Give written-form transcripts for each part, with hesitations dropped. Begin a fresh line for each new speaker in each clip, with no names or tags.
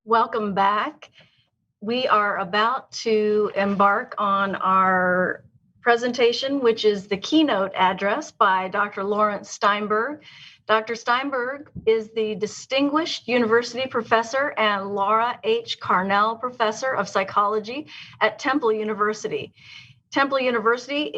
Welcome back. We are about to embark on our presentation, which is the keynote address by Dr. Laurence Steinberg. Dr. Steinberg is the Distinguished University Professor and Laura H. Carnell Professor of Psychology at Temple University. Temple University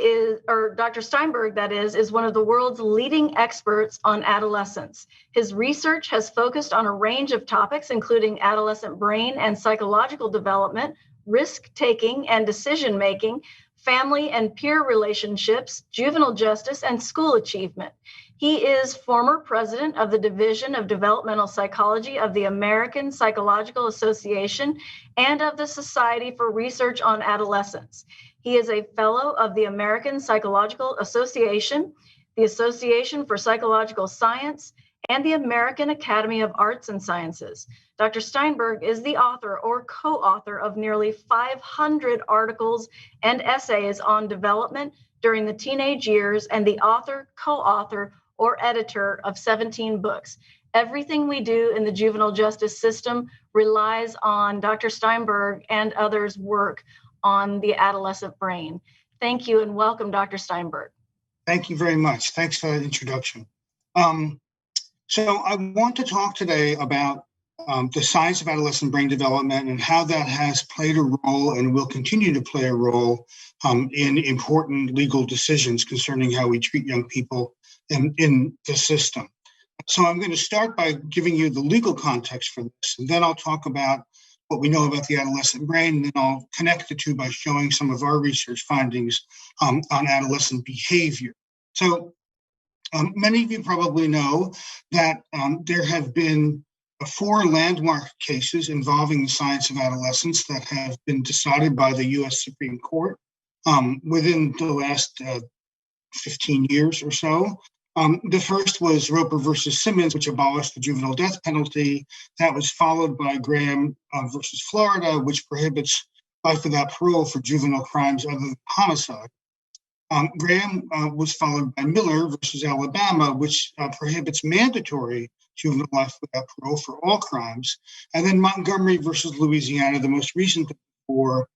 Dr. Steinberg, that is one of the world's leading experts on adolescence. His research has focused on a range of topics, including adolescent brain and psychological development, risk-taking and decision-making, family and peer relationships, juvenile justice, and school achievement. He is former president of the Division of Developmental Psychology of the American Psychological Association and of the Society for Research on Adolescence. He is a fellow of the American Psychological Association, the Association for Psychological Science, and the American Academy of Arts and Sciences. Dr. Steinberg is the author or co-author of nearly 500 articles and essays on development during the teenage years and the author, co-author, or editor of 17 books. Everything we do in the juvenile justice system relies on Dr. Steinberg and others' work on the adolescent brain. Thank you and welcome, Dr. Steinberg.
Thank you very much. Thanks for that introduction. So I want to talk today about the science of adolescent brain development and how that has played a role and will continue to play a role in important legal decisions concerning how we treat young people in the system. So I'm going to start by giving you the legal context for this, and then I'll talk about what we know about the adolescent brain, and then I'll connect the two by showing some of our research findings on adolescent behavior. So many of you probably know that there have been 4 landmark cases involving the science of adolescence that have been decided by the U.S. Supreme Court within the last 15 years or so. The first was Roper versus Simmons, which abolished the juvenile death penalty. That was followed by Graham versus Florida, which prohibits life without parole for juvenile crimes other than homicide. Graham was followed by Miller versus Alabama, which prohibits mandatory juvenile life without parole for all crimes. And then Montgomery versus Louisiana, the most recent of the 4,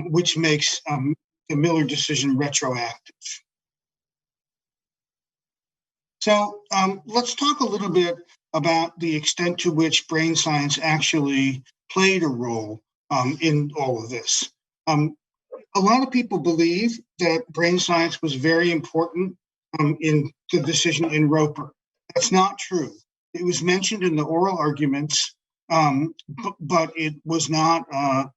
which makes the Miller decision retroactive. So let's talk a little bit about the extent to which brain science actually played a role in all of this. A lot of people believe that brain science was very important in the decision in Roper. That's not true. It was mentioned in the oral arguments, but it was not.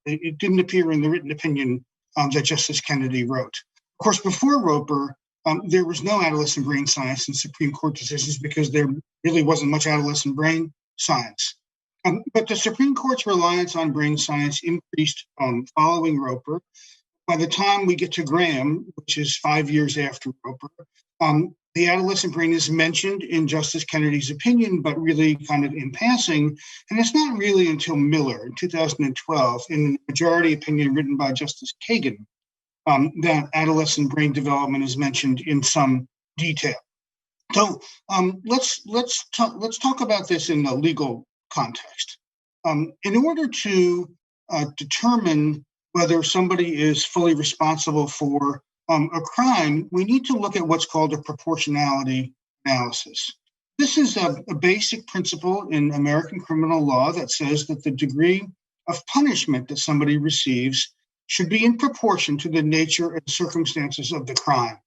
It didn't appear in the written opinion that Justice Kennedy wrote. Of course, before Roper, there was no adolescent brain science in Supreme Court decisions because there really wasn't much adolescent brain science. But the Supreme Court's reliance on brain science increased following Roper. By the time we get to Graham, which is 5 years after Roper, the adolescent brain is mentioned in Justice Kennedy's opinion, but really kind of in passing. And it's not really until Miller in 2012, in the majority opinion written by Justice Kagan, that adolescent brain development is mentioned in some detail. So let's talk about this in the legal context. In order to determine whether somebody is fully responsible for a crime, we need to look at what's called a proportionality analysis. This is a basic principle in American criminal law that says that the degree of punishment that somebody receives should be in proportion to the nature and circumstances of the crime.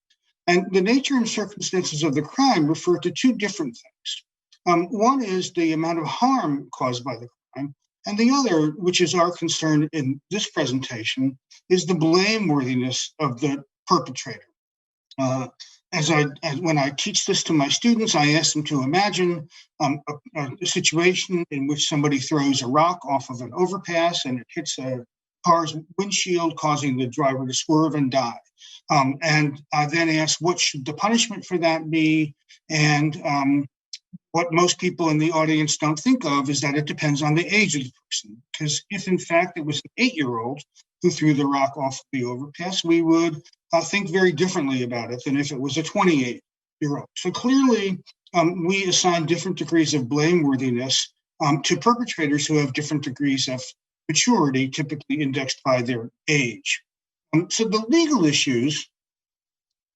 And the nature and circumstances of the crime refer to 2 different things. One is the amount of harm caused by the crime, and the other, which is our concern in this presentation, is the blameworthiness of the perpetrator. When I teach this to my students, I ask them to imagine a situation in which somebody throws a rock off of an overpass and it hits a car's windshield, causing the driver to swerve and die. And I then ask, what should the punishment for that be? And what most people in the audience don't think of is that it depends on the age of the person. Because if, in fact, it was an 8-year-old who threw the rock off the overpass, we would think very differently about it than if it was a 28-year-old. So clearly, we assign different degrees of blameworthiness to perpetrators who have different degrees of maturity, typically indexed by their age. So the legal issues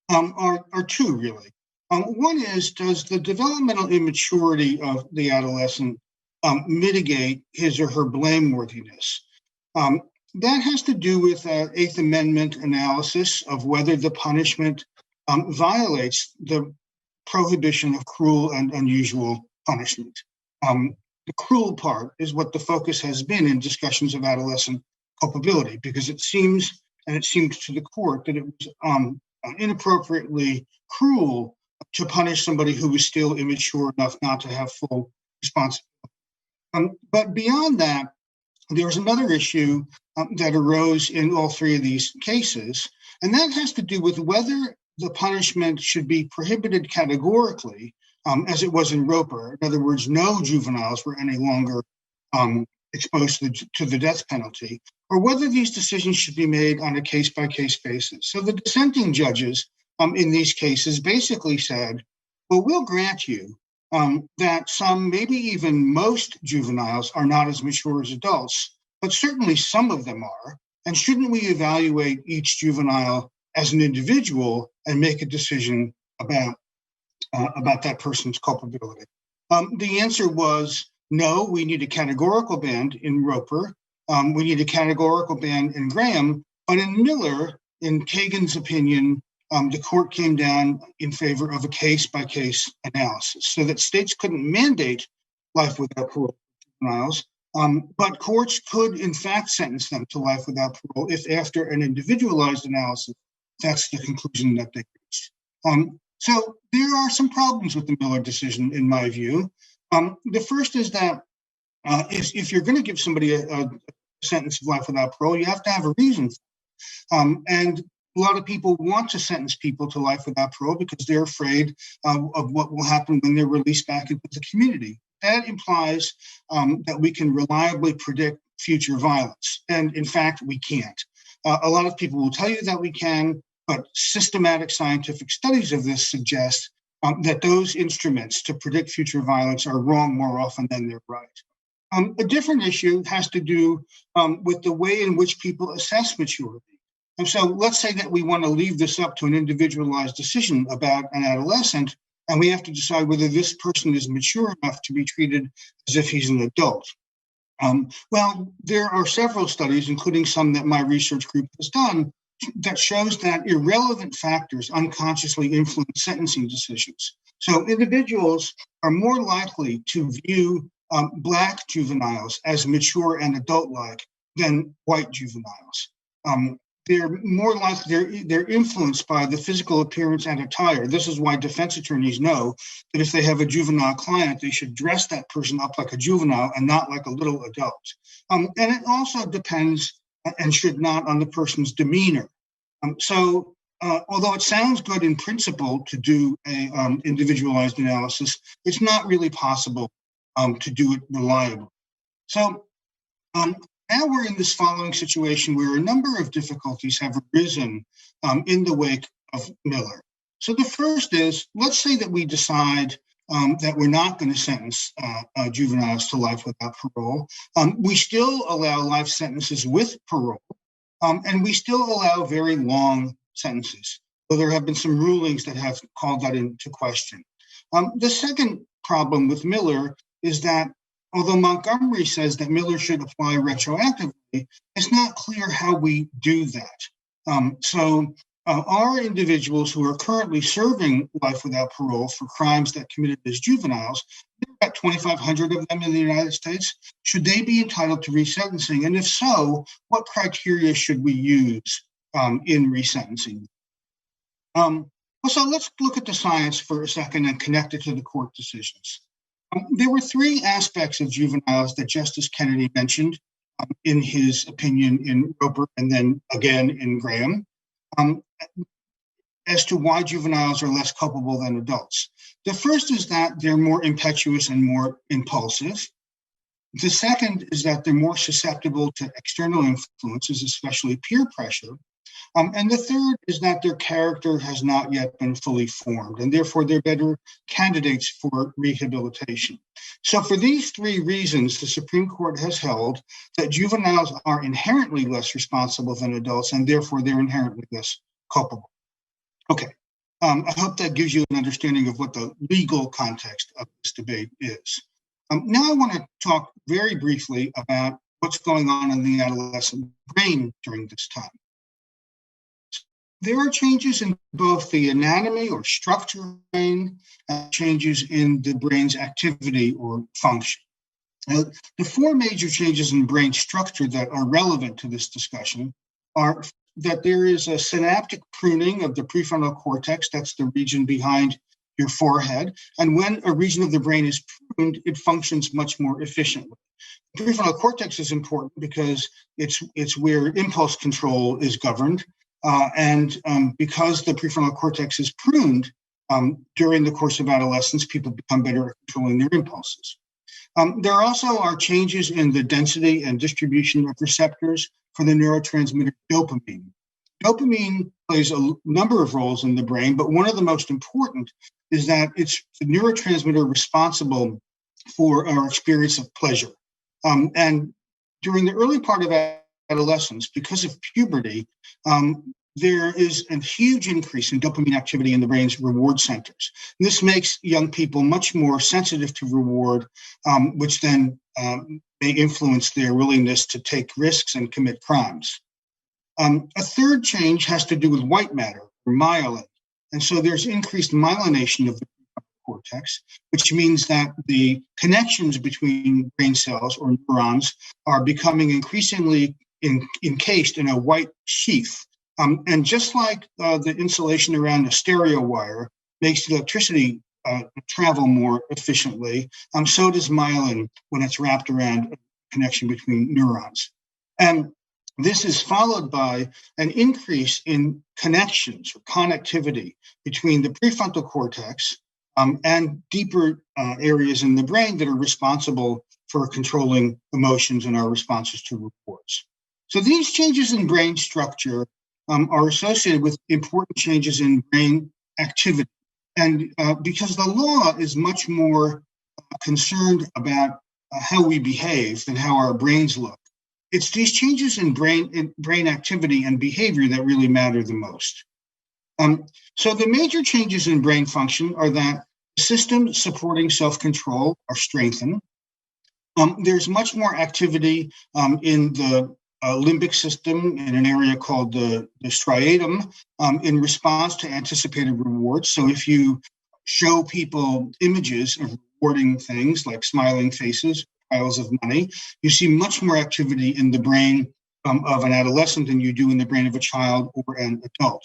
are two, really. One is, does the developmental immaturity of the adolescent mitigate his or her blameworthiness? That has to do with Eighth Amendment analysis of whether the punishment violates the prohibition of cruel and unusual punishment. The cruel part is what the focus has been in discussions of adolescent culpability, because it seemed to the court that it was inappropriately cruel to punish somebody who was still immature enough not to have full responsibility. But beyond that, there's another issue that arose in all three of these cases, and that has to do with whether the punishment should be prohibited categorically, as it was in Roper. In other words, no juveniles were any longer exposed to the death penalty, or whether these decisions should be made on a case-by-case basis. So the dissenting judges in these cases basically said, well, we'll grant you that some, maybe even most juveniles are not as mature as adults, but certainly some of them are. And shouldn't we evaluate each juvenile as an individual and make a decision about that person's culpability? The answer was no. We need a categorical ban in Roper. We need a categorical ban in Graham. But in Miller, in Kagan's opinion, the court came down in favor of a case-by-case analysis, so that states couldn't mandate life without parole for juveniles, but courts could, in fact, sentence them to life without parole if, after an individualized analysis, that's the conclusion that they reached. So there are some problems with the Miller decision, in my view. The first is that if you're going to give somebody a sentence of life without parole, you have to have a reason. And a lot of people want to sentence people to life without parole because they're afraid of what will happen when they're released back into the community. That implies that we can reliably predict future violence. And in fact, we can't. A lot of people will tell you that we can, but systematic scientific studies of this suggest that those instruments to predict future violence are wrong more often than they're right. A different issue has to do with the way in which people assess maturity. And so let's say that we want to leave this up to an individualized decision about an adolescent, and we have to decide whether this person is mature enough to be treated as if he's an adult. Well, there are several studies, including some that my research group has done, that shows that irrelevant factors unconsciously influence sentencing decisions. So individuals are more likely to view Black juveniles as mature and adult-like than white juveniles. They're more likely, they're influenced by the physical appearance and attire. This is why defense attorneys know that if they have a juvenile client, they should dress that person up like a juvenile and not like a little adult. And it also depends, and should not, on the person's demeanor. So although it sounds good in principle to do a individualized analysis, it's not really possible to do it reliably. So now we're in this following situation where a number of difficulties have arisen in the wake of Miller. So the first is, let's say that we decide that we're not going to sentence juveniles to life without parole. We still allow life sentences with parole, and we still allow very long sentences. So there have been some rulings that have called that into question. The second problem with Miller is that although Montgomery says that Miller should apply retroactively, it's not clear how we do that. So our individuals who are currently serving life without parole for crimes that committed as juveniles, there are about 2,500 of them in the United States. Should they be entitled to resentencing? And if so, what criteria should we use in resentencing? So let's look at the science for a second and connect it to the court decisions. There were three aspects of juveniles that Justice Kennedy mentioned in his opinion in Roper and then again in Graham as to why juveniles are less culpable than adults. The first is that they're more impetuous and more impulsive. The second is that they're more susceptible to external influences, especially peer pressure. And the third is that their character has not yet been fully formed, and therefore they're better candidates for rehabilitation. So for these three reasons, the Supreme Court has held that juveniles are inherently less responsible than adults, and therefore they're inherently less culpable. Okay. I hope that gives you an understanding of what the legal context of this debate is. Now I want to talk very briefly about what's going on in the adolescent brain during this time. There are changes in both the anatomy or structure of the brain and changes in the brain's activity or function. The four major changes in brain structure that are relevant to this discussion are that there is a synaptic pruning of the prefrontal cortex, that's the region behind your forehead. And when a region of the brain is pruned, it functions much more efficiently. The prefrontal cortex is important because it's where impulse control is governed. Because the prefrontal cortex is pruned during the course of adolescence, people become better at controlling their impulses. There also are changes in the density and distribution of receptors for the neurotransmitter dopamine. Dopamine plays a number of roles in the brain, but one of the most important is that it's the neurotransmitter responsible for our experience of pleasure. And during the early part of adolescence, because of puberty, there is a huge increase in dopamine activity in the brain's reward centers. And this makes young people much more sensitive to reward, which then may influence their willingness to take risks and commit crimes. A third change has to do with white matter, or myelin. And so there's increased myelination of the cortex, which means that the connections between brain cells or neurons are becoming increasingly encased in a white sheath. And just like the insulation around a stereo wire makes the electricity travel more efficiently, so does myelin when it's wrapped around a connection between neurons. And this is followed by an increase in connections or connectivity between the prefrontal cortex and deeper areas in the brain that are responsible for controlling emotions and our responses to rewards. So these changes in brain structure are associated with important changes in brain activity. And because the law is much more concerned about how we behave than how our brains look, it's these changes in brain activity and behavior that really matter the most. So the major changes in brain function are that systems supporting self-control are strengthened. There's much more activity in the limbic system in an area called the striatum in response to anticipated rewards. So if you show people images of rewarding things like smiling faces, piles of money, you see much more activity in the brain of an adolescent than you do in the brain of a child or an adult.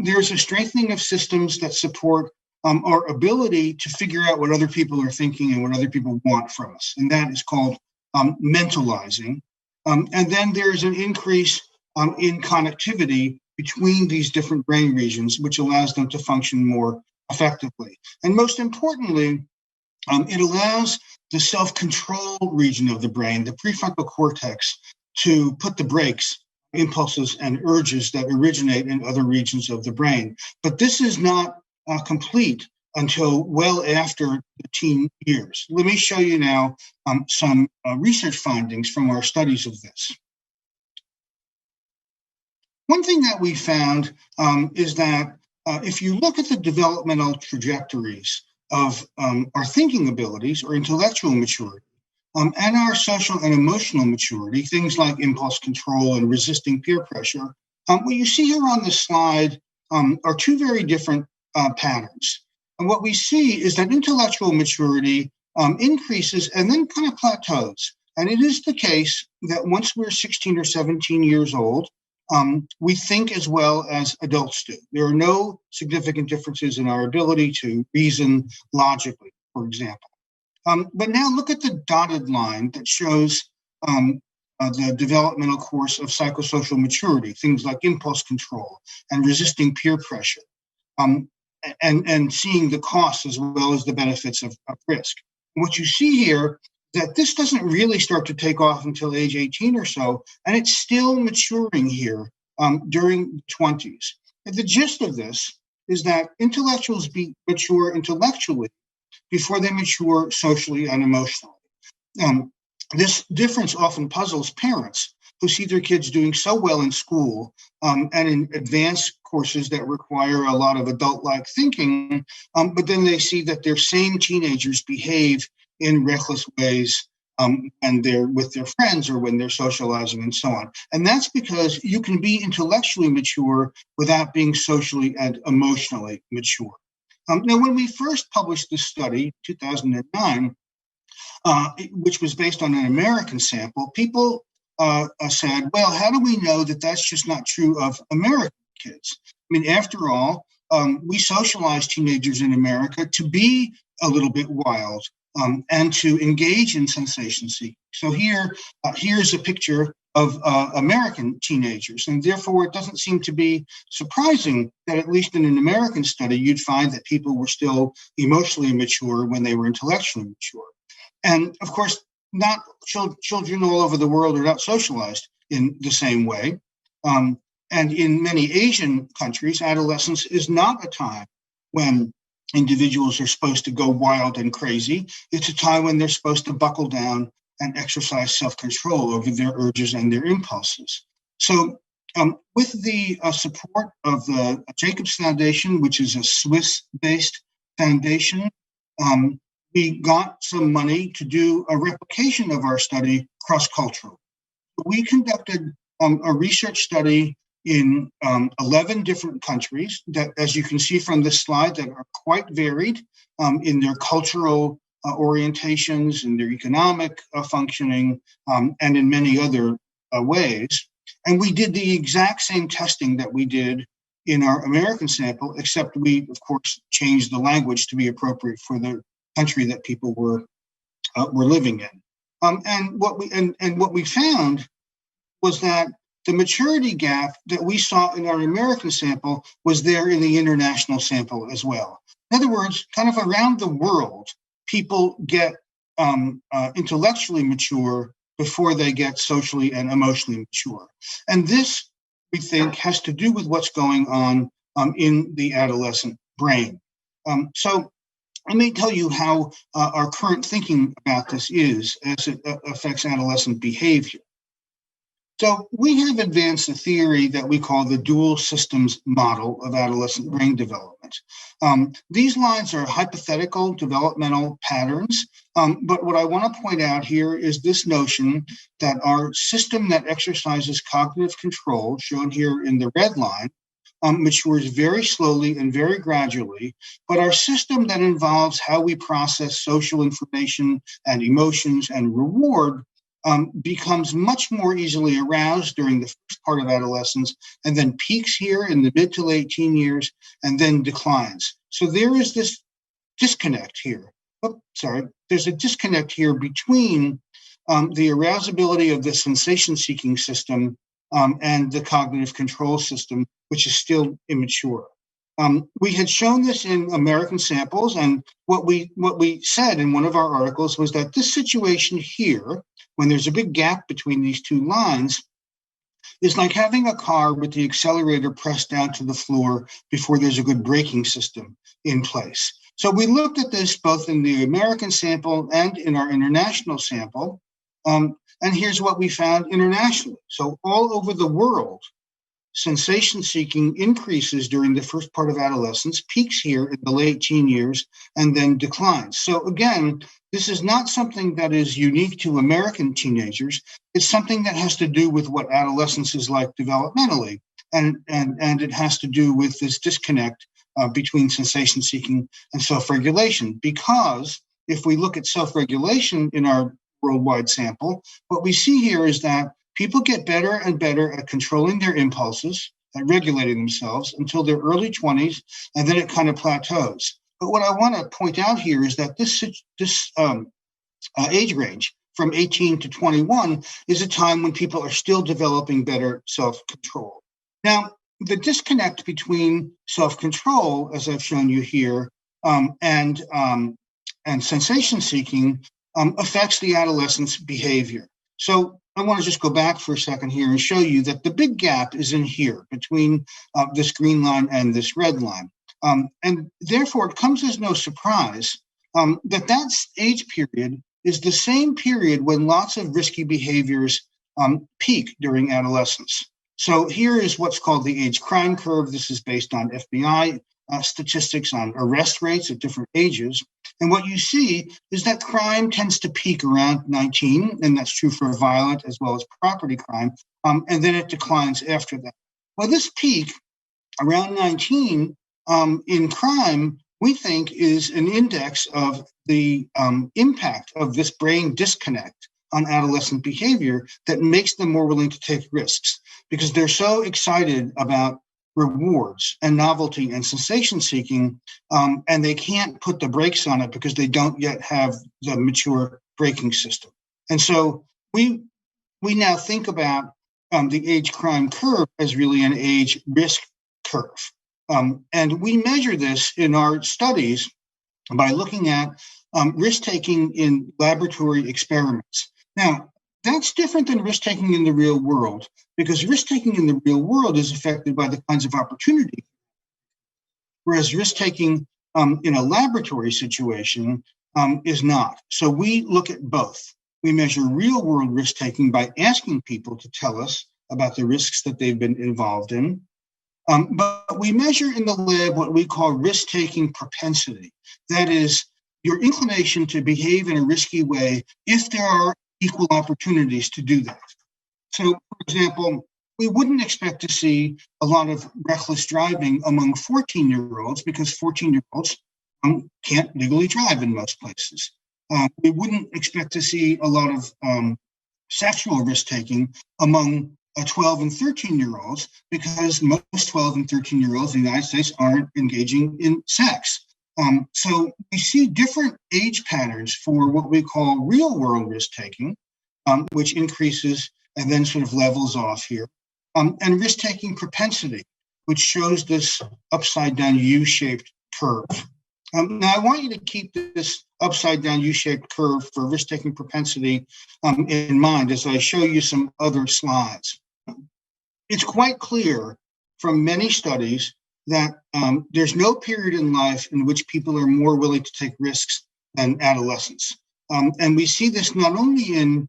There's a strengthening of systems that support our ability to figure out what other people are thinking and what other people want from us. And that is called mentalizing. And then there's an increase in connectivity between these different brain regions, which allows them to function more effectively. And most importantly, it allows the self-control region of the brain, the prefrontal cortex, to put the brakes, impulses, and urges that originate in other regions of the brain. But this is not complete until well after the teen years. Let me show you now some research findings from our studies of this. One thing that we found is that if you look at the developmental trajectories of our thinking abilities or intellectual maturity and our social and emotional maturity, things like impulse control and resisting peer pressure, what you see here on the slide are two very different patterns. And what we see is that intellectual maturity increases and then kind of plateaus. And it is the case that once we're 16 or 17 years old, we think as well as adults do. There are no significant differences in our ability to reason logically, for example. But now look at the dotted line that shows the developmental course of psychosocial maturity, things like impulse control and resisting peer pressure. And seeing the costs as well as the benefits of risk. And what you see here is that this doesn't really start to take off until age 18 or so, and it's still maturing here during the 20s. And the gist of this is that intellectuals mature intellectually before they mature socially and emotionally. This difference often puzzles parents who see their kids doing so well in school and in advanced courses that require a lot of adult-like thinking, but then they see that their same teenagers behave in reckless ways and they're with their friends or when they're socializing and so on. And that's because you can be intellectually mature without being socially and emotionally mature. Now, when we first published this study, 2009, which was based on an American sample, people said, well, how do we know that that's just not true of American kids? I mean, after all, we socialize teenagers in America to be a little bit wild and to engage in sensation seeking. So here's a picture of American teenagers, and therefore it doesn't seem to be surprising that at least in an American study, you'd find that people were still emotionally mature when they were intellectually mature. And of course, not children all over the world are not socialized in the same way. And in many Asian countries, adolescence is not a time when individuals are supposed to go wild and crazy. It's a time when they're supposed to buckle down and exercise self-control over their urges and their impulses. So with the support of the Jacobs Foundation, which is a Swiss-based foundation, we got some money to do a replication of our study cross-cultural. We conducted a research study in 11 different countries that, as you can see from this slide, that are quite varied in their cultural orientations, in their economic functioning, and in many other ways. And we did the exact same testing that we did in our American sample, except we, of course, changed the language to be appropriate for the country that people were living in. And what we found was that the maturity gap that we saw in our American sample was there in the international sample as well. In other words, kind of around the world, people get intellectually mature before they get socially and emotionally mature. And this, we think, has to do with what's going on in the adolescent brain. So let me tell you how our current thinking about this is as it affects adolescent behavior. So we have advanced a theory that we call the dual systems model of adolescent brain development. These lines are hypothetical developmental patterns, but what I want to point out here is this notion that our system that exercises cognitive control, shown here in the red line, matures very slowly and very gradually, but our system that involves how we process social information and emotions and reward becomes much more easily aroused during the first part of adolescence and then peaks here in the mid to late teen years and then declines. So there is this disconnect here. There's a disconnect here between the arousability of the sensation-seeking system and the cognitive control system, which is still immature. We had shown this in American samples, and what we said in one of our articles was that this situation here, when there's a big gap between these two lines, is like having a car with the accelerator pressed down to the floor before there's a good braking system in place. So we looked at this both in the American sample and in our international sample, and here's what we found internationally. So all over the world, sensation seeking increases during the first part of adolescence, peaks here in the late teen years, and then declines. So again, this is not something that is unique to American teenagers. It's something that has to do with what adolescence is like developmentally. And it has to do with this disconnect between sensation seeking and self-regulation. Because if we look at self-regulation in our worldwide sample, what we see here is that people get better and better at controlling their impulses, at regulating themselves until their early 20s, and then it kind of plateaus. But what I want to point out here is that this age range from 18 to 21 is a time when people are still developing better self-control. Now, the disconnect between self-control, as I've shown you here, and sensation seeking affects the adolescent's behavior. So I want to just go back for a second here and show you that the big gap is in here between this green line and this red line. And therefore, it comes as no surprise that age period is the same period when lots of risky behaviors peak during adolescence. So here is what's called the age crime curve. This is based on FBI statistics on arrest rates at different ages. And what you see is that crime tends to peak around 19, and that's true for violent as well as property crime, and then it declines after that. Well, this peak around 19 in crime, we think, is an index of the impact of this brain disconnect on adolescent behavior that makes them more willing to take risks because they're so excited about rewards and novelty and sensation seeking, and they can't put the brakes on it because they don't yet have the mature braking system. And so we now think about the age crime curve as really an age risk curve. And we measure this in our studies by looking at risk-taking in laboratory experiments. Now, that's different than risk-taking in the real world, because risk-taking in the real world is affected by the kinds of opportunity, whereas risk-taking in a laboratory situation is not. So we look at both. We measure real-world risk-taking by asking people to tell us about the risks that they've been involved in. But we measure in the lab what we call risk-taking propensity. That is, your inclination to behave in a risky way if there are equal opportunities to do that. So, for example, we wouldn't expect to see a lot of reckless driving among 14-year-olds because 14-year-olds can't legally drive in most places. We wouldn't expect to see a lot of sexual risk-taking among 12 and 13-year-olds because most 12 and 13-year-olds in the United States aren't engaging in sex. So we see different age patterns for what we call real-world risk-taking, which increases and then sort of levels off here, and risk-taking propensity, which shows this upside-down U-shaped curve. Now, I want you to keep this upside-down U-shaped curve for risk-taking propensity in mind as I show you some other slides. It's quite clear from many studies that there's no period in life in which people are more willing to take risks than adolescents. And we see this not only in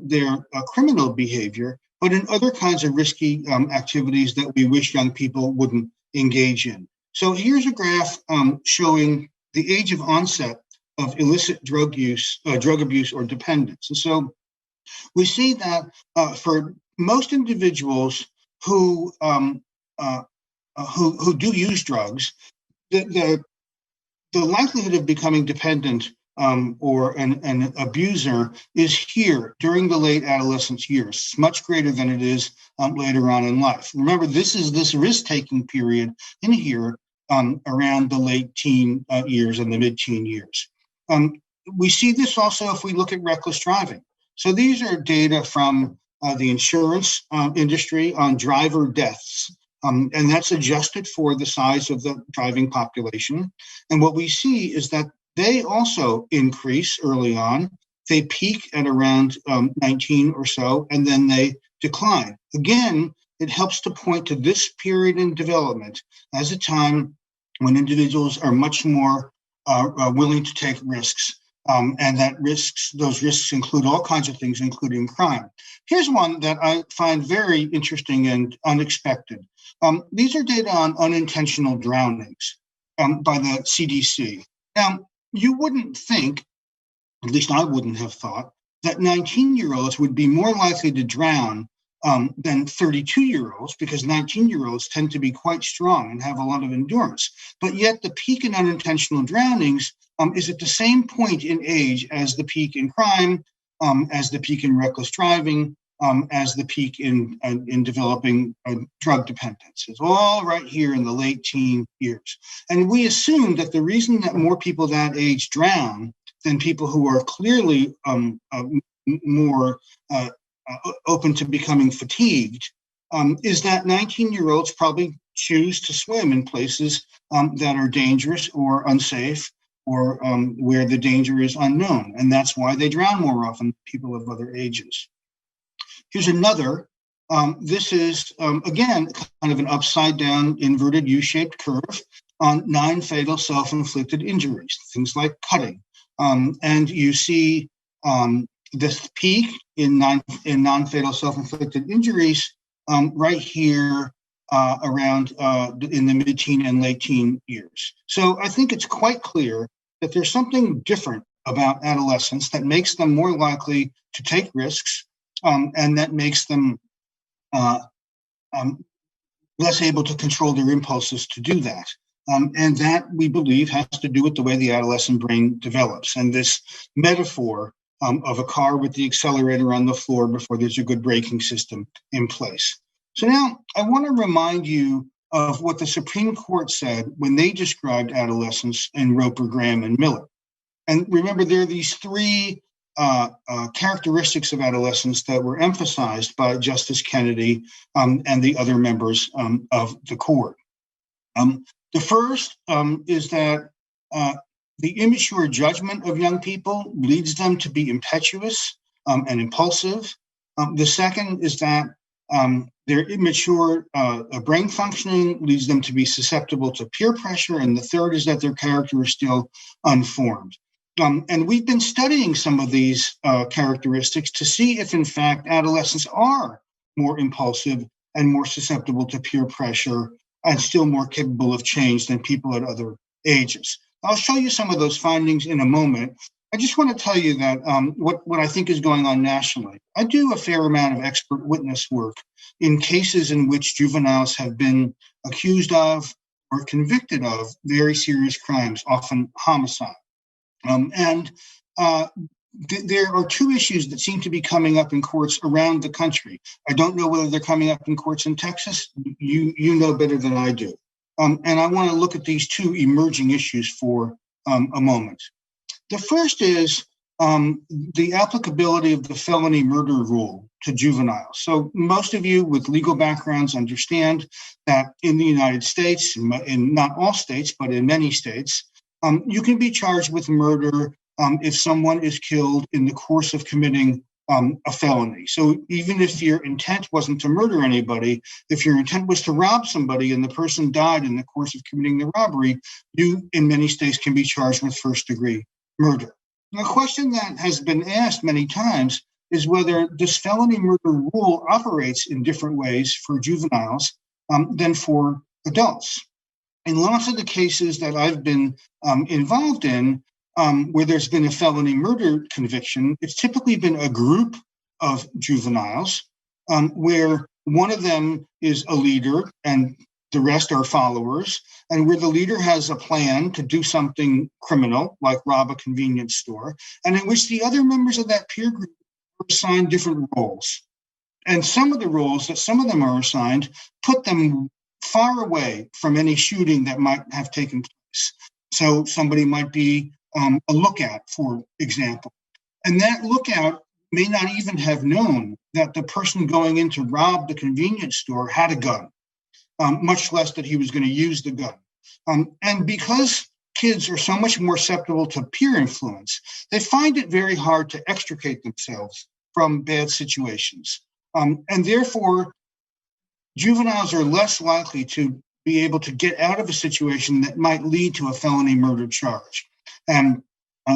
their criminal behavior, but in other kinds of risky activities that we wish young people wouldn't engage in. So here's a graph showing the age of onset of illicit drug use, drug abuse, or dependence. And so we see that for most individuals who do use drugs, the likelihood of becoming dependent or an abuser is here during the late adolescence years. It's much greater than it is later on in life. Remember, this is this risk-taking period in here around the late teen years and the mid-teen years. We see this also if we look at reckless driving. So these are data from the insurance industry on driver deaths. And that's adjusted for the size of the driving population. And what we see is that they also increase early on. They peak at around 19 or so, and then they decline. Again, it helps to point to this period in development as a time when individuals are much more willing to take risks. And those risks include all kinds of things, including crime. Here's one that I find very interesting and unexpected. These are data on unintentional drownings by the CDC. Now, you wouldn't think, at least I wouldn't have thought, that 19-year-olds would be more likely to drown than 32-year-olds, because 19-year-olds tend to be quite strong and have a lot of endurance. But yet the peak in unintentional drownings is at the same point in age as the peak in crime, as the peak in reckless driving, as the peak in developing drug dependence. It's all right here in the late teen years. And we assume that the reason that more people that age drown than people who are clearly more open to becoming fatigued is that 19-year-olds probably choose to swim in places that are dangerous or unsafe, or where the danger is unknown. And that's why they drown more often than people of other ages. Here's another. This is, again, kind of an upside-down, inverted U-shaped curve on 9 fatal self-inflicted injuries, things like cutting. And you see this peak in non-fatal self-inflicted injuries right here around in the mid-teen and late-teen years. So I think it's quite clear that there's something different about adolescents that makes them more likely to take risks and that makes them less able to control their impulses to do that. And that, we believe, has to do with the way the adolescent brain develops. And this metaphor of a car with the accelerator on the floor before there's a good braking system in place. So now I want to remind you of what the Supreme Court said when they described adolescence in Roper, Graham, and Miller. And remember, there are these 3 characteristics of adolescence that were emphasized by Justice Kennedy and the other members of the court. The first is that the immature judgment of young people leads them to be impetuous and impulsive. The second is that their immature brain functioning leads them to be susceptible to peer pressure. And the third is that their character is still unformed. And we've been studying some of these characteristics to see if, in fact, adolescents are more impulsive and more susceptible to peer pressure and still more capable of change than people at other ages. I'll show you some of those findings in a moment. I just want to tell you that what I think is going on nationally. I do a fair amount of expert witness work in cases in which juveniles have been accused of or convicted of very serious crimes, often homicide. There are 2 issues that seem to be coming up in courts around the country. I don't know whether they're coming up in courts in Texas. You know better than I do. And I want to look at these 2 emerging issues for a moment. The first is the applicability of the felony murder rule to juveniles. So most of you with legal backgrounds understand that in the United States, in not all states, but in many states, you can be charged with murder if someone is killed in the course of committing a felony. So even if your intent wasn't to murder anybody, if your intent was to rob somebody and the person died in the course of committing the robbery, you, in many states, can be charged with first-degree murder. The question that has been asked many times is whether this felony murder rule operates in different ways for juveniles than for adults. In lots of the cases that I've been involved in, where there's been a felony murder conviction, it's typically been a group of juveniles where one of them is a leader and the rest are followers, and where the leader has a plan to do something criminal, like rob a convenience store, and in which the other members of that peer group are assigned different roles. And some of the roles that some of them are assigned put them far away from any shooting that might have taken place. So somebody might be a lookout, for example. And that lookout may not even have known that the person going in to rob the convenience store had a gun, much less that he was going to use the gun. And because kids are so much more susceptible to peer influence, they find it very hard to extricate themselves from bad situations. And therefore, juveniles are less likely to be able to get out of a situation that might lead to a felony murder charge. And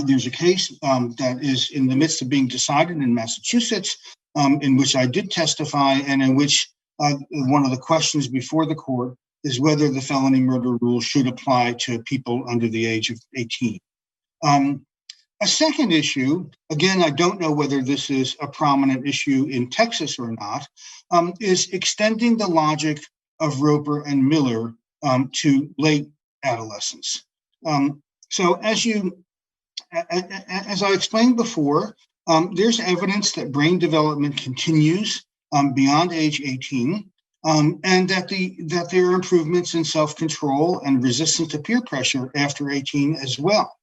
there's a case that is in the midst of being decided in Massachusetts, in which I did testify, and in which one of the questions before the court is whether the felony murder rule should apply to people under the age of 18. A second issue, again, I don't know whether this is a prominent issue in Texas or not, is extending the logic of Roper and Miller to late adolescence. So as I explained before, there's evidence that brain development continues beyond age 18, and that there are improvements in self-control and resistance to peer pressure after 18 as well.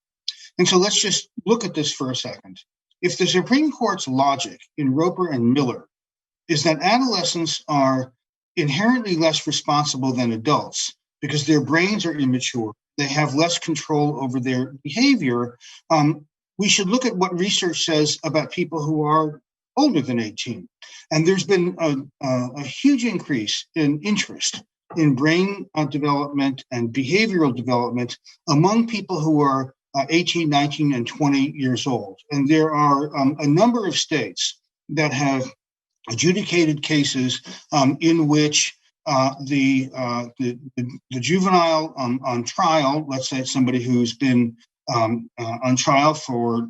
And so let's just look at this for a second. If the Supreme Court's logic in Roper and Miller is that adolescents are inherently less responsible than adults because their brains are immature, they have less control over their behavior, we should look at what research says about people who are older than 18. And there's been a huge increase in interest in brain development and behavioral development among people who are 18, 19, and 20 years old. And there are a number of states that have adjudicated cases in which the juvenile on trial, let's say it's somebody who's been on trial for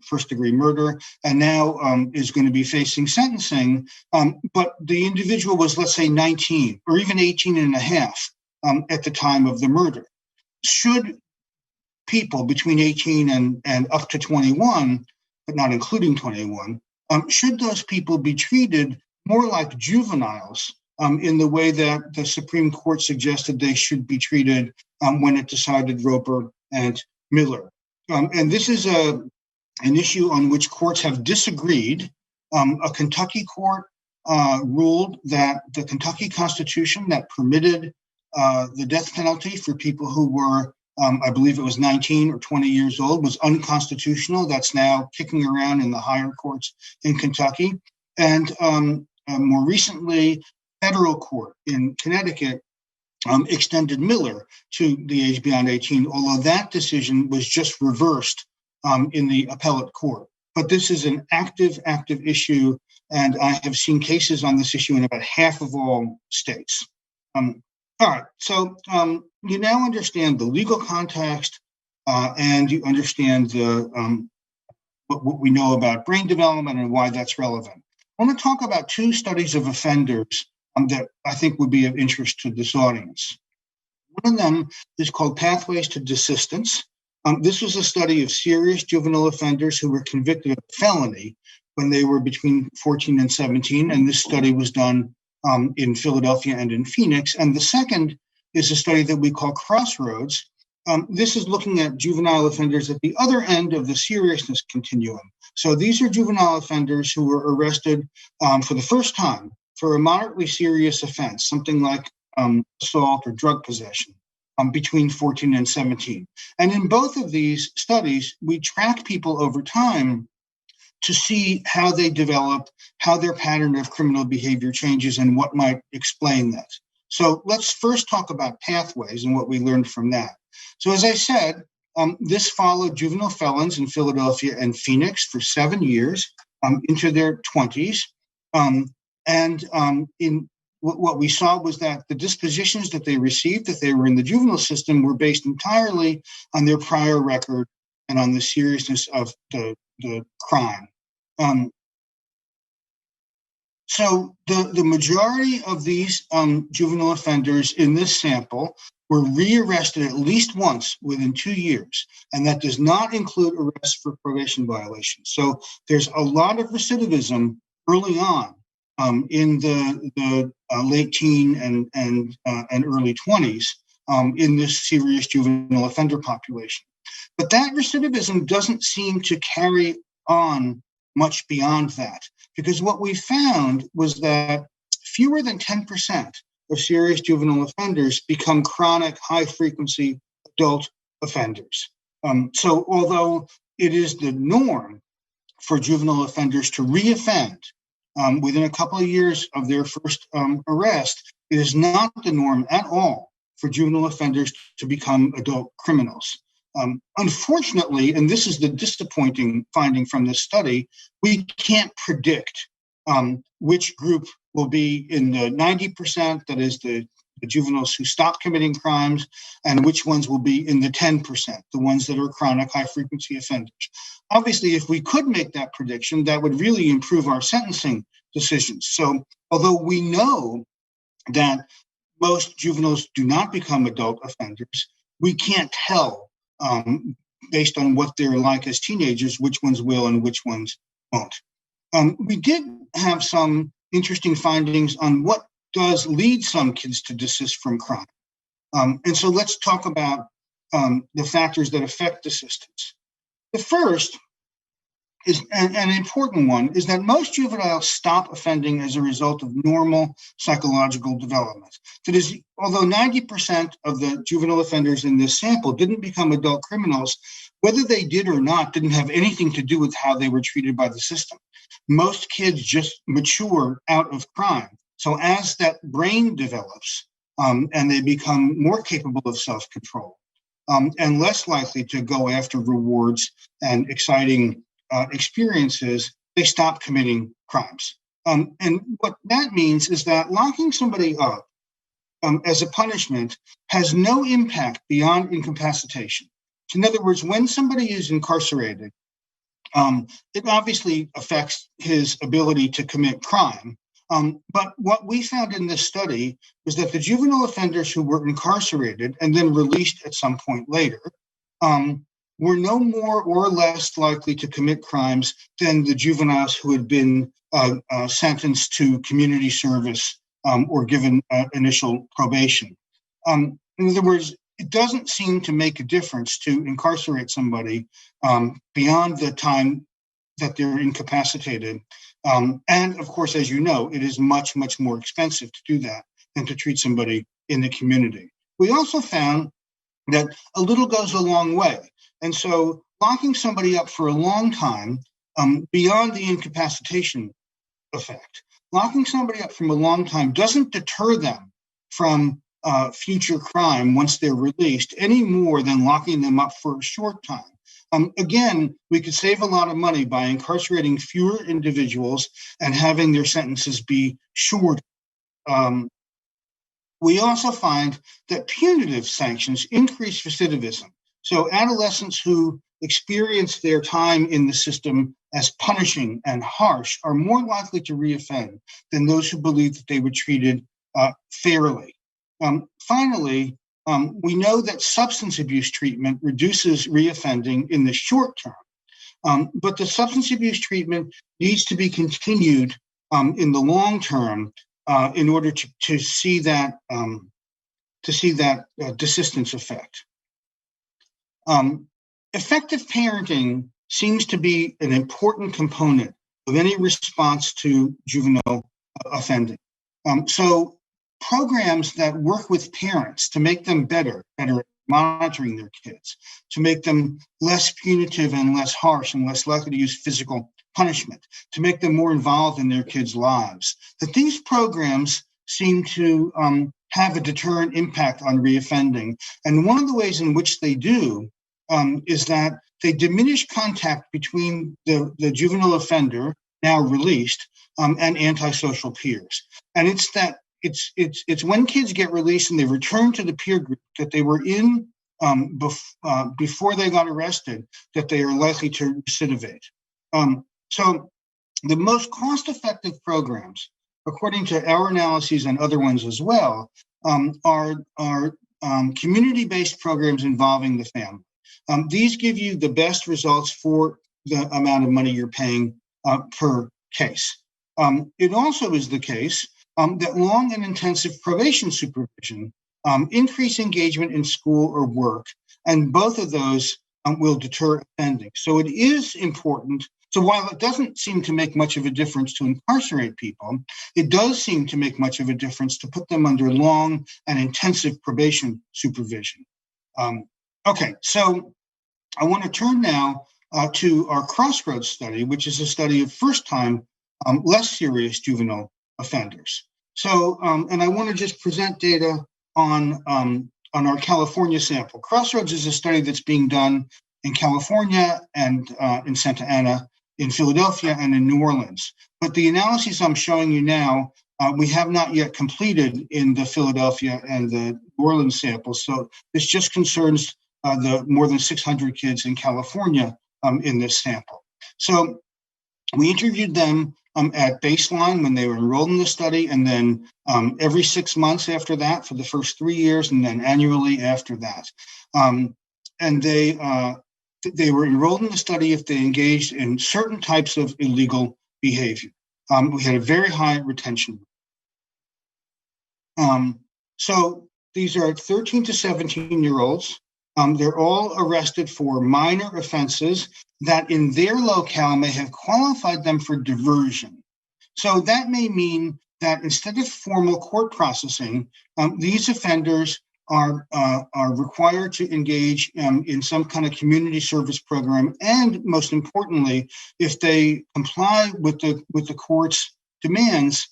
first-degree murder and now is going to be facing sentencing, but the individual was, let's say, 19 or even 18 and a half at the time of the murder. Should people between 18 and up to 21, but not including 21, should those people be treated more like juveniles in the way that the Supreme Court suggested they should be treated when it decided Roper and Miller? And this is an issue on which courts have disagreed. A Kentucky court ruled that the Kentucky Constitution that permitted the death penalty for people who were, I believe it was 19 or 20 years old, was unconstitutional. That's now kicking around in the higher courts in Kentucky. And more recently, federal court in Connecticut extended Miller to the age beyond 18, although that decision was just reversed in the appellate court. But this is an active issue, and I have seen cases on this issue in about half of all states. All right, so you now understand the legal context, and you understand what we know about brain development and why that's relevant. I want to talk about two studies of offenders that I think would be of interest to this audience. One of them is called Pathways to Desistance. This was a study of serious juvenile offenders who were convicted of felony when they were between 14 and 17, and this study was done in Philadelphia and in Phoenix. And the second is a study that we call Crossroads. This is looking at juvenile offenders at the other end of the seriousness continuum. So these are juvenile offenders who were arrested for the first time for a moderately serious offense, something like assault or drug possession, between 14 and 17. And in both of these studies, we track people over time to see how they develop, how their pattern of criminal behavior changes, and what might explain that. So let's first talk about pathways and what we learned from that. So as I said, this followed juvenile felons in Philadelphia and Phoenix for 7 years into their 20s. In what we saw was that the dispositions that they received, that they were in the juvenile system, were based entirely on their prior record and on the seriousness of the crime. So the majority of these juvenile offenders in this sample were rearrested at least once within 2 years, and that does not include arrests for probation violations. So there's a lot of recidivism early on in the late teen and early 20s in this serious juvenile offender population. But that recidivism doesn't seem to carry on much beyond that, because what we found was that fewer than 10% of serious juvenile offenders become chronic, high-frequency adult offenders. So although it is the norm for juvenile offenders to reoffend within a couple of years of their first arrest, it is not the norm at all for juvenile offenders to become adult criminals. Unfortunately, and this is the disappointing finding from this study, we can't predict which group will be in the 90%, that is the juveniles who stop committing crimes, and which ones will be in the 10%, the ones that are chronic high-frequency offenders. Obviously, if we could make that prediction, that would really improve our sentencing decisions. So although we know that most juveniles do not become adult offenders, we can't tell based on what they're like as teenagers, which ones will and which ones won't. We did have some interesting findings on what does lead some kids to desist from crime. And so let's talk about the factors that affect desistance. The first is an important one, is that most juveniles stop offending as a result of normal psychological development. That is, although 90% of the juvenile offenders in this sample didn't become adult criminals, whether they did or not didn't have anything to do with how they were treated by the system. Most kids just mature out of crime. So as that brain develops and they become more capable of self-control and less likely to go after rewards and exciting experiences, they stop committing crimes. And what that means is that locking somebody up as a punishment has no impact beyond incapacitation. In other words, when somebody is incarcerated, it obviously affects his ability to commit crime. But what we found in this study was that the juvenile offenders who were incarcerated and then released at some point later were no more or less likely to commit crimes than the juveniles who had been sentenced to community service or given initial probation. In other words, it doesn't seem to make a difference to incarcerate somebody beyond the time that they're incapacitated. And of course, as you know, it is much, much more expensive to do that than to treat somebody in the community. We also found that a little goes a long way. And so locking somebody up for a long time, beyond the incapacitation effect, locking somebody up from a long time doesn't deter them from future crime once they're released any more than locking them up for a short time. Again, we could save a lot of money by incarcerating fewer individuals and having their sentences be shorter. We also find that punitive sanctions increase recidivism. So adolescents who experience their time in the system as punishing and harsh are more likely to reoffend than those who believe that they were treated fairly. Finally, we know that substance abuse treatment reduces reoffending in the short term, but the substance abuse treatment needs to be continued in the long term in order to see that desistance effect. Effective parenting seems to be an important component of any response to juvenile offending. So programs that work with parents to make them better at monitoring their kids, to make them less punitive and less harsh and less likely to use physical punishment, to make them more involved in their kids' lives, that these programs seem to have a deterrent impact on reoffending. And one of the ways in which they do is that they diminish contact between the juvenile offender, now released, and antisocial peers. And it's when kids get released and they return to the peer group that they were in before they got arrested that they are likely to recidivate. So the most cost-effective programs, according to our analyses and other ones as well, are community-based programs involving the family. These give you the best results for the amount of money you're paying per case. It also is the case that long and intensive probation supervision increase engagement in school or work, and both of those will deter offending. So it is important. So while it doesn't seem to make much of a difference to incarcerate people, it does seem to make much of a difference to put them under long and intensive probation supervision. Okay, so I want to turn now to our Crossroads study, which is a study of first-time, less serious juvenile offenders. So, and I want to just present data on our California sample. Crossroads is a study that's being done in California and in Santa Ana, in Philadelphia, and in New Orleans. But the analyses I'm showing you now, we have not yet completed in the Philadelphia and the New Orleans samples. So this just concerns the more than 600 kids in California in this sample. So we interviewed them at baseline when they were enrolled in the study, and then every 6 months after that for the first 3 years, and then annually after that. And they were enrolled in the study if they engaged in certain types of illegal behavior. We had a very high retention. So these are 13 to 17-year-olds They're all arrested for minor offenses that in their locale may have qualified them for diversion. So that may mean that instead of formal court processing, these offenders are required to engage in some kind of community service program, and most importantly, if they comply with the court's demands,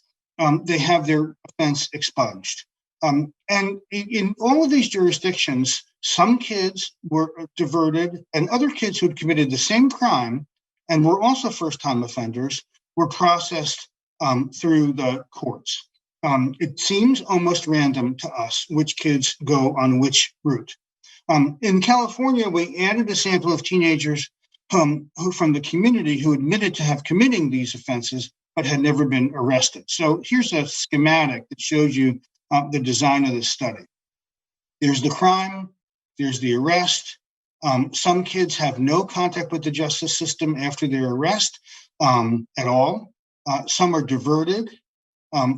they have their offense expunged. And in all of these jurisdictions, some kids were diverted, and other kids who had committed the same crime and were also first-time offenders were processed through the courts. It seems almost random to us which kids go on which route. In California, we added a sample of teenagers who from the community who admitted to have committing these offenses but had never been arrested. So here's a schematic that shows you the design of this study. There's the crime, there's the arrest. Some kids have no contact with the justice system after their arrest at all. Some are diverted.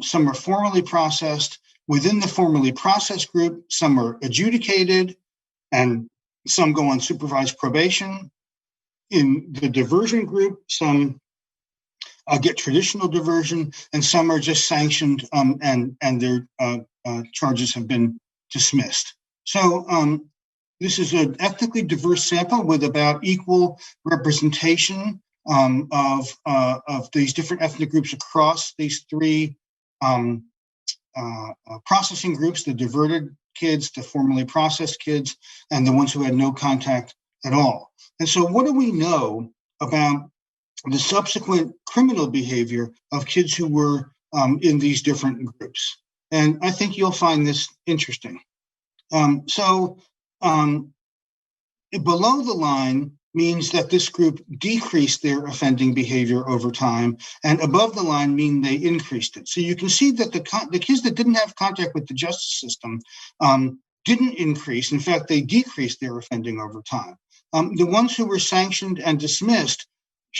Some are formally processed. Within the formally processed group, some are adjudicated, and some go on supervised probation. In the diversion group, some get traditional diversion, and some are just sanctioned and their charges have been dismissed. So this is an ethnically diverse sample with about equal representation of these different ethnic groups across these three processing groups: the diverted kids, the formally processed kids, and the ones who had no contact at all. And so what do we know about the subsequent criminal behavior of kids who were in these different groups? And I think you'll find this interesting. So below the line means that this group decreased their offending behavior over time, and above the line mean they increased it. So you can see that the kids that didn't have contact with the justice system didn't increase. In fact, they decreased their offending over time. The ones who were sanctioned and dismissed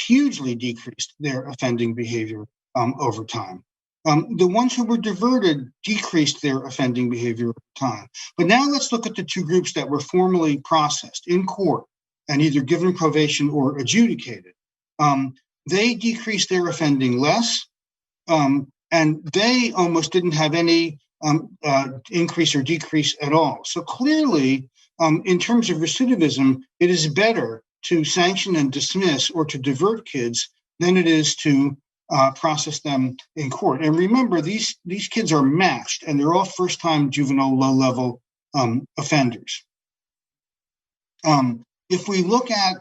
hugely decreased their offending behavior over time. The ones who were diverted decreased their offending behavior over time. But now let's look at the two groups that were formally processed in court and either given probation or adjudicated. They decreased their offending less, and they almost didn't have any increase or decrease at all. So clearly, in terms of recidivism, it is better to sanction and dismiss or to divert kids than it is to process them in court. And remember, these kids are matched, and they're all first-time juvenile low-level offenders. If we look at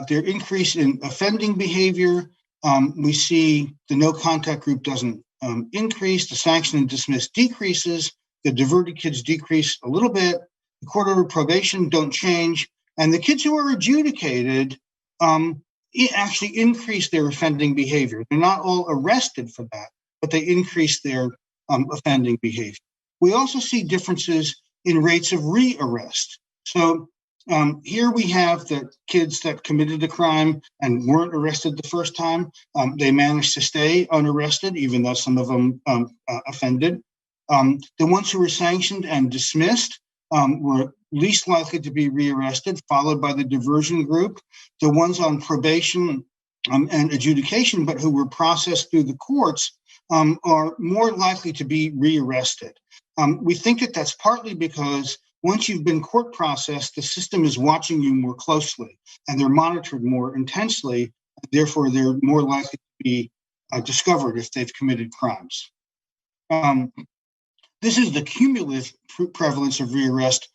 their increase in offending behavior, we see the no-contact group doesn't increase, the sanction and dismiss decreases, the diverted kids decrease a little bit, the court-ordered probation don't change, and the kids who are adjudicated actually increase their offending behavior. They're not all arrested for that, but they increase their offending behavior. We also see differences in rates of re-arrest. So here we have the kids that committed a crime and weren't arrested the first time. They managed to stay unarrested, even though some of them offended. The ones who were sanctioned and dismissed were least likely to be rearrested, followed by the diversion group. The ones on probation and adjudication, but who were processed through the courts, are more likely to be rearrested. We think that that's partly because once you've been court processed, the system is watching you more closely, and they're monitored more intensely. Therefore, they're more likely to be discovered if they've committed crimes. This is the cumulative prevalence of rearrest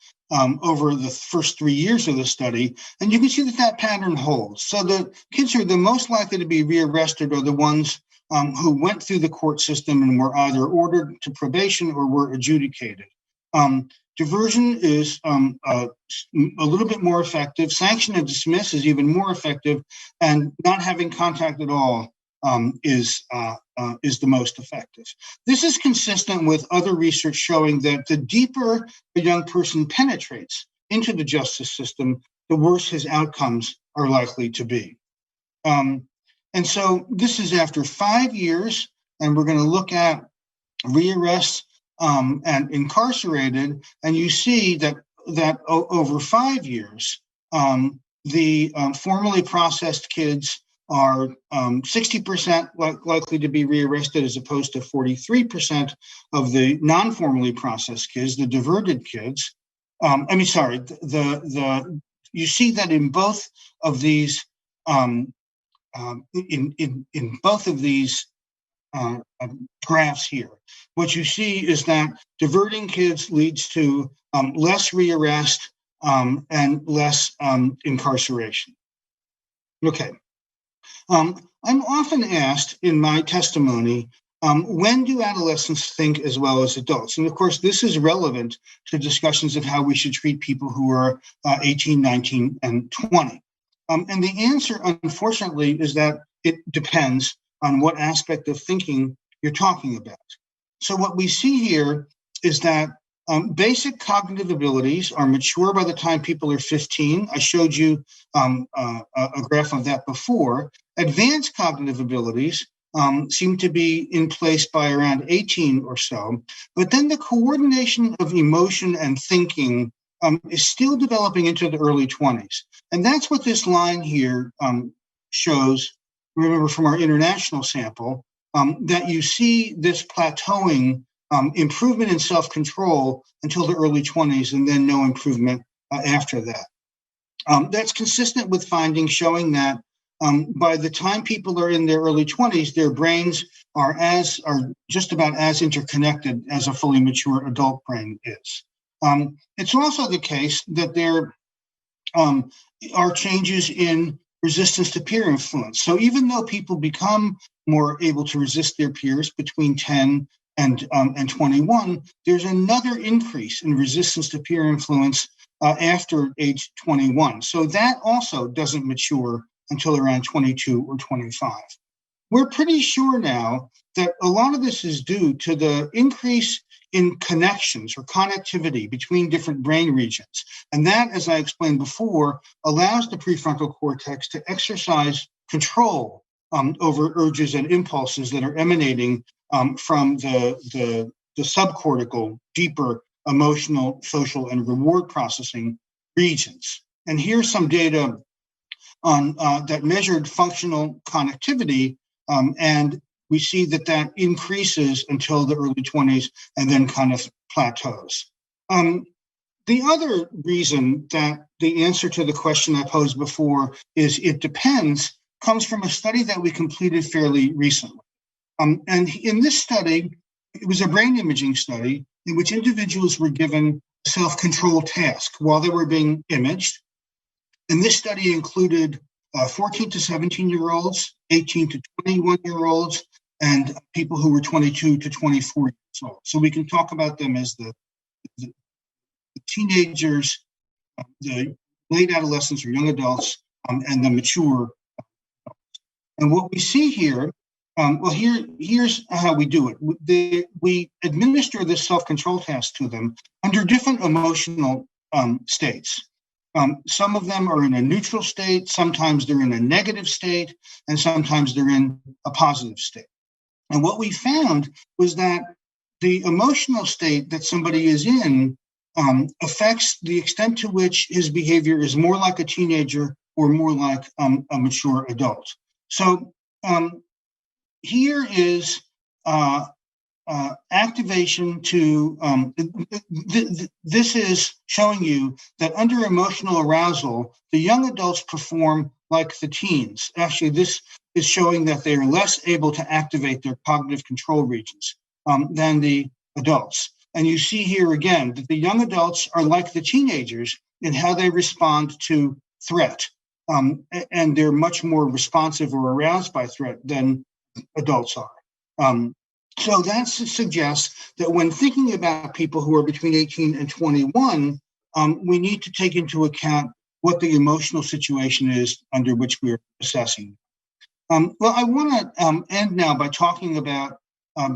over the first 3 years of the study, and you can see that pattern holds. So the kids who are the most likely to be rearrested are the ones who went through the court system and were either ordered to probation or were adjudicated. Diversion is a little bit more effective. Sanction and dismiss is even more effective, and not having contact at all is the most effective. This is consistent with other research showing that the deeper a young person penetrates into the justice system, the worse his outcomes are likely to be. And so this is after 5 years, and we're going to look at rearrests and incarcerated, and you see that that over 5 years, the formally processed kids are 60% likely to be rearrested as opposed to 43% of the non-formally processed kids, the diverted kids. You see that in both of these in both of these graphs here. What you see is that diverting kids leads to less rearrest and less incarceration. Okay. I'm often asked in my testimony, when do adolescents think as well as adults? And of course, this is relevant to discussions of how we should treat people who are 18, 19, and 20. And the answer, unfortunately, is that it depends on what aspect of thinking you're talking about. So what we see here is that basic cognitive abilities are mature by the time people are 15. I showed you a graph of that before. Advanced cognitive abilities seem to be in place by around 18 or so. But then the coordination of emotion and thinking is still developing into the early 20s. And that's what this line here shows. Remember from our international sample, that you see this plateauing improvement in self-control until the early 20s and then no improvement after that. That's consistent with findings showing that by the time people are in their early 20s, their brains are just about as interconnected as a fully mature adult brain is. It's also the case that there are changes in resistance to peer influence. So even though people become more able to resist their peers between 10 and 21, there's another increase in resistance to peer influence after age 21. So that also doesn't mature until around 22 or 25. We're pretty sure now that a lot of this is due to the increase in connections or connectivity between different brain regions. And that, as I explained before, allows the prefrontal cortex to exercise control over urges and impulses that are emanating from the subcortical, deeper emotional, social, and reward processing regions. And here's some data on that measured functional connectivity, and we see that increases until the early 20s and then kind of plateaus. The other reason that the answer to the question I posed before is it depends comes from a study that we completed fairly recently. And in this study, it was a brain imaging study in which individuals were given a self-control task while they were being imaged. And this study included 14 to 17-year-olds, 18 to 21-year-olds, and people who were 22 to 24 years old. So we can talk about them as the teenagers, the late adolescents or young adults, and the mature. And what we see here, here's how we do it. We administer this self-control task to them under different emotional states. Some of them are in a neutral state, sometimes they're in a negative state, and sometimes they're in a positive state. And what we found was that the emotional state that somebody is in affects the extent to which his behavior is more like a teenager or more like a mature adult. So here is activation to, this is showing you that under emotional arousal, the young adults perform like the teens. Actually, this is showing that they are less able to activate their cognitive control regions than the adults. And you see here again that the young adults are like the teenagers in how they respond to threat. And they're much more responsive or aroused by threat than adults are. So that suggests that when thinking about people who are between 18 and 21, we need to take into account what the emotional situation is under which we're assessing. Well, I want to end now by talking about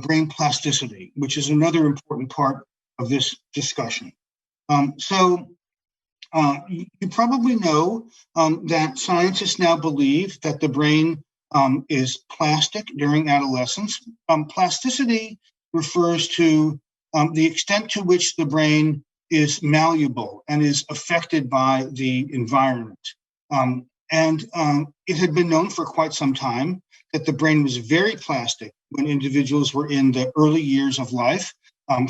brain plasticity, which is another important part of this discussion. So you probably know that scientists now believe that the brain is plastic during adolescence. Plasticity refers to the extent to which the brain is malleable and is affected by the environment. It had been known for quite some time that the brain was very plastic when individuals were in the early years of life,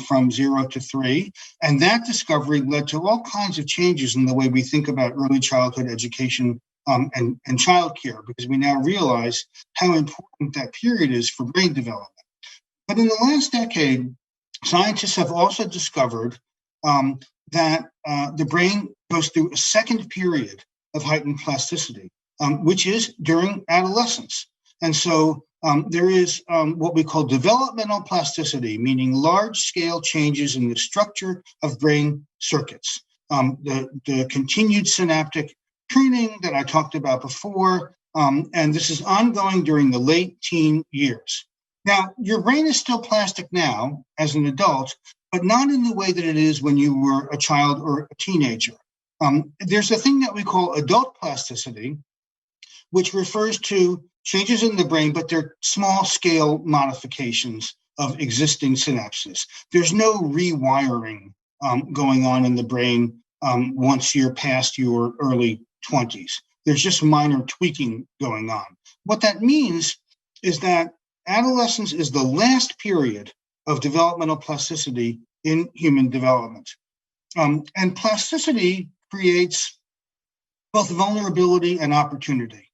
from 0 to 3. And that discovery led to all kinds of changes in the way we think about early childhood education and childcare, because we now realize how important that period is for brain development. But in the last decade, scientists have also discovered that the brain goes through a second period of heightened plasticity, which is during adolescence. And so there is what we call developmental plasticity, meaning large-scale changes in the structure of brain circuits. The continued synaptic pruning that I talked about before, and this is ongoing during the late teen years. Now, your brain is still plastic now as an adult, but not in the way that it is when you were a child or a teenager. There's a thing that we call adult plasticity, which refers to changes in the brain, but they're small-scale modifications of existing synapses. There's no rewiring going on in the brain once you're past your early 20s. There's just minor tweaking going on. What that means is that adolescence is the last period of developmental plasticity in human development. And plasticity creates both vulnerability and opportunity.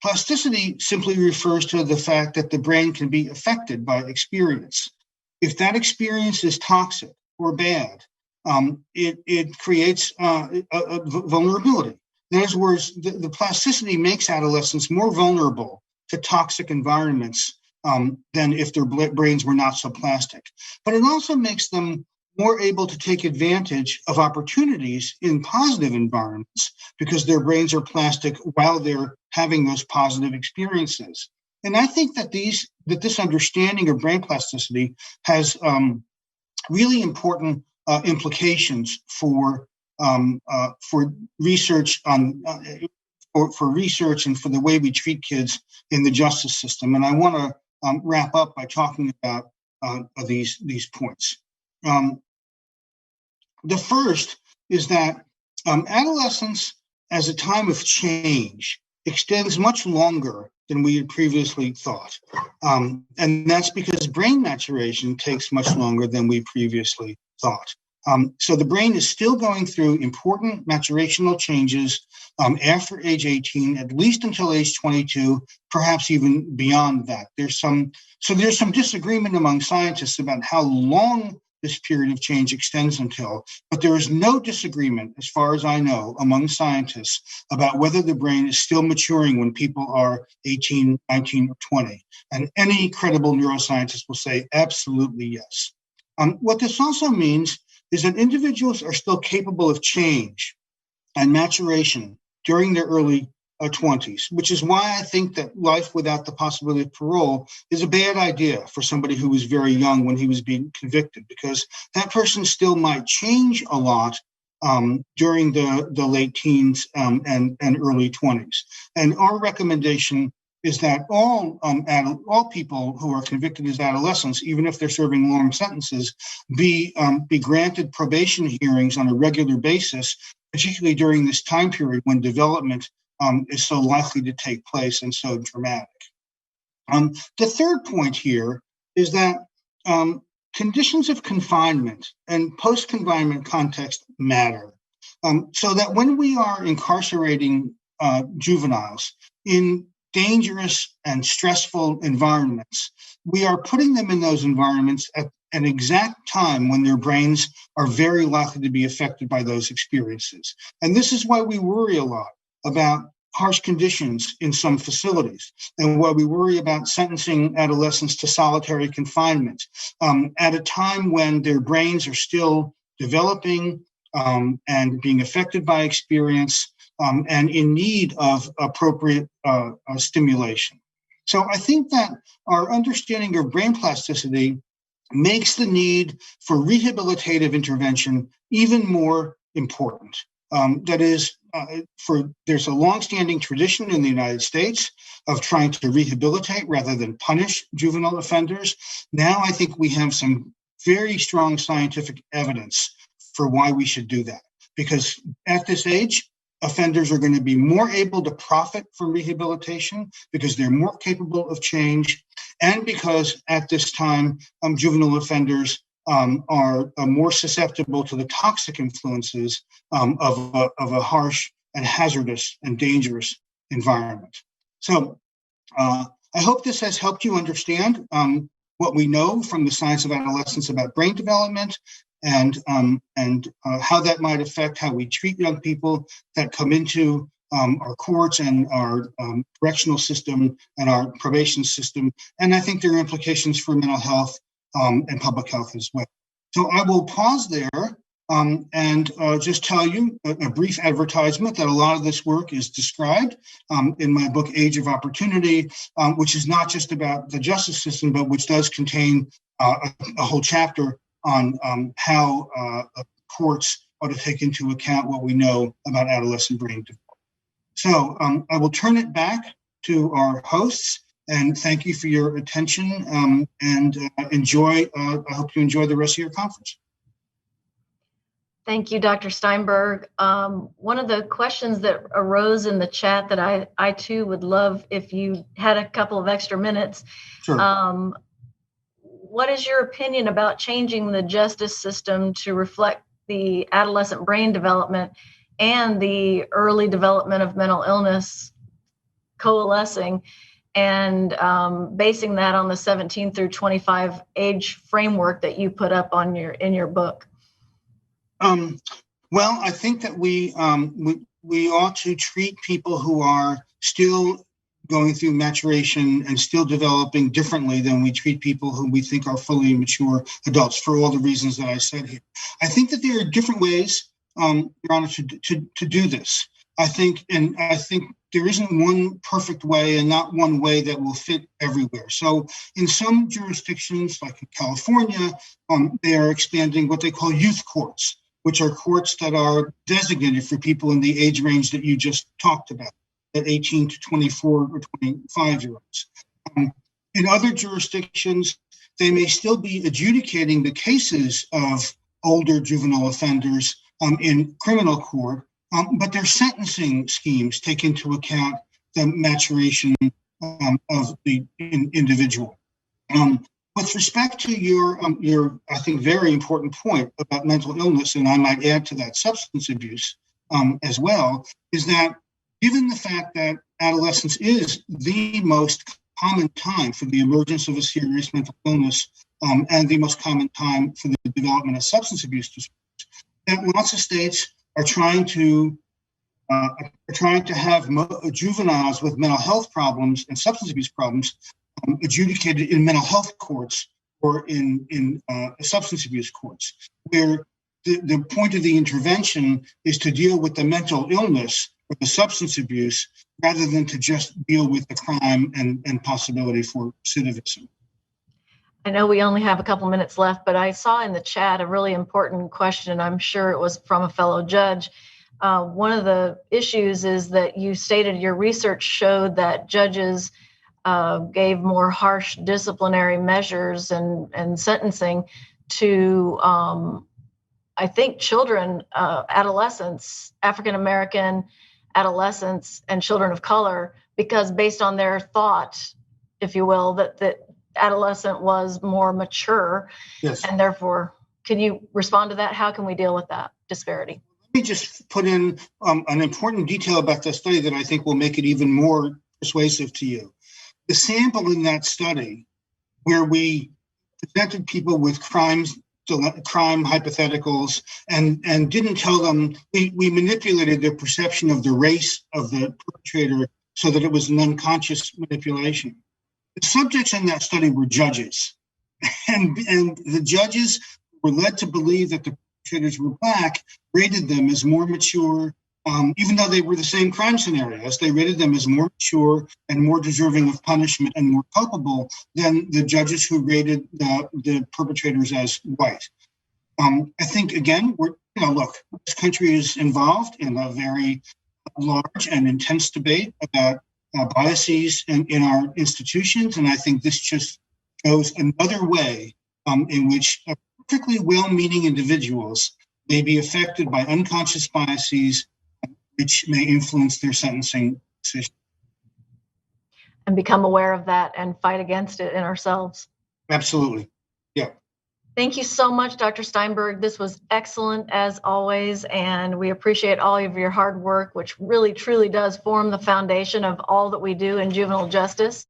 Plasticity simply refers to the fact that the brain can be affected by experience. If that experience is toxic or bad, it creates a vulnerability. In other words, the plasticity makes adolescents more vulnerable to toxic environments than if their brains were not so plastic. But it also makes them more able to take advantage of opportunities in positive environments because their brains are plastic while they're having those positive experiences. And I think that this understanding of brain plasticity has really important implications for research for research and for the way we treat kids in the justice system. And I want to wrap up by talking about these points. The first is that adolescence as a time of change extends much longer than we had previously thought. And that's because brain maturation takes much longer than we previously thought. So the brain is still going through important maturational changes after age 18, at least until age 22, perhaps even beyond that. There's some disagreement among scientists about how long this period of change extends until, but there is no disagreement, as far as I know, among scientists about whether the brain is still maturing when people are 18, 19, or 20. And any credible neuroscientist will say absolutely yes. What this also means is that individuals are still capable of change and maturation during their early 20s, which is why I think that life without the possibility of parole is a bad idea for somebody who was very young when he was being convicted, because that person still might change a lot during the late teens and early 20s. And our recommendation is that all people who are convicted as adolescents, even if they're serving long sentences, be granted probation hearings on a regular basis, particularly during this time period when development is so likely to take place and so dramatic. The third point here is that conditions of confinement and post-confinement context matter. So that when we are incarcerating juveniles in dangerous and stressful environments, we are putting them in those environments at an exact time when their brains are very likely to be affected by those experiences. And this is why we worry a lot about harsh conditions in some facilities, and why we worry about sentencing adolescents to solitary confinement at a time when their brains are still developing and being affected by experience and in need of appropriate stimulation. So I think that our understanding of brain plasticity makes the need for rehabilitative intervention even more important. That is, there's a longstanding tradition in the United States of trying to rehabilitate rather than punish juvenile offenders. Now I think we have some very strong scientific evidence for why we should do that. Because at this age, offenders are going to be more able to profit from rehabilitation because they're more capable of change, and because at this time, juvenile offenders are more susceptible to the toxic influences of a harsh and hazardous and dangerous environment. So I hope this has helped you understand what we know from the science of adolescence about brain development and how that might affect how we treat young people that come into our courts and our correctional system and our probation system. And I think there are implications for mental health and public health as well. So I will pause there and just tell you a brief advertisement that a lot of this work is described in my book, Age of Opportunity, which is not just about the justice system, but which does contain a whole chapter on how courts ought to take into account what we know about adolescent brain development. So I will turn it back to our hosts, and thank you for your attention, and enjoy. I hope you enjoy the rest of your conference.
Thank you, Dr. Steinberg. One of the questions that arose in the chat that I too would love if you had a couple of extra minutes.
Sure.
What is your opinion about changing the justice system to reflect the adolescent brain development and the early development of mental illness coalescing, and basing that on the 17 through 25 age framework that you put up on in your book?
Well, I think that we ought to treat people who are still going through maturation and still developing differently than we treat people who we think are fully mature adults, for all the reasons that I said here. I think that there are different ways, Your Honor, to do this. I think there isn't one perfect way and not one way that will fit everywhere. So in some jurisdictions, like in California, they are expanding what they call youth courts, which are courts that are designated for people in the age range that you just talked about, at 18 to 24 or 25-year-olds. In other jurisdictions, they may still be adjudicating the cases of older juvenile offenders in criminal court, but their sentencing schemes take into account the maturation of the individual. With respect to your, I think, very important point about mental illness, and I might add to that substance abuse as well, is that given the fact that adolescence is the most common time for the emergence of a serious mental illness and the most common time for the development of substance abuse disorders, that lots of states are trying to have juveniles with mental health problems and substance abuse problems adjudicated in mental health courts or in substance abuse courts, where the point of the intervention is to deal with the mental illness or the substance abuse rather than to just deal with the crime and possibility for recidivism.
I know we only have a couple minutes left, but I saw in the chat a really important question. I'm sure it was from a fellow judge. One of the issues is that you stated your research showed that judges gave more harsh disciplinary measures and sentencing to, I think, children, adolescents, African-American adolescents, and children of color, because based on their thought, if you will, that adolescent was more mature.
Yes.
And therefore, can you respond to that? How can we deal with that disparity?
Let me just put in an important detail about the study that I think will make it even more persuasive to you. The sample in that study, where we presented people with crime hypotheticals and didn't tell them, we manipulated their perception of the race of the perpetrator so that it was an unconscious manipulation. The subjects in that study were judges, and the judges were led to believe that the perpetrators were Black, rated them as more mature, even though they were the same crime scenarios. They rated them as more mature and more deserving of punishment and more culpable than the judges who rated the perpetrators as white. I think, again, look, this country is involved in a very large and intense debate about biases in our institutions, and I think this just shows another way in which perfectly well-meaning individuals may be affected by unconscious biases which may influence their sentencing decision.
And become aware of that and fight against it in ourselves.
Absolutely. Yeah.
Thank you so much, Dr. Steinberg. This was excellent as always, and we appreciate all of your hard work, which really truly does form the foundation of all that we do in juvenile justice.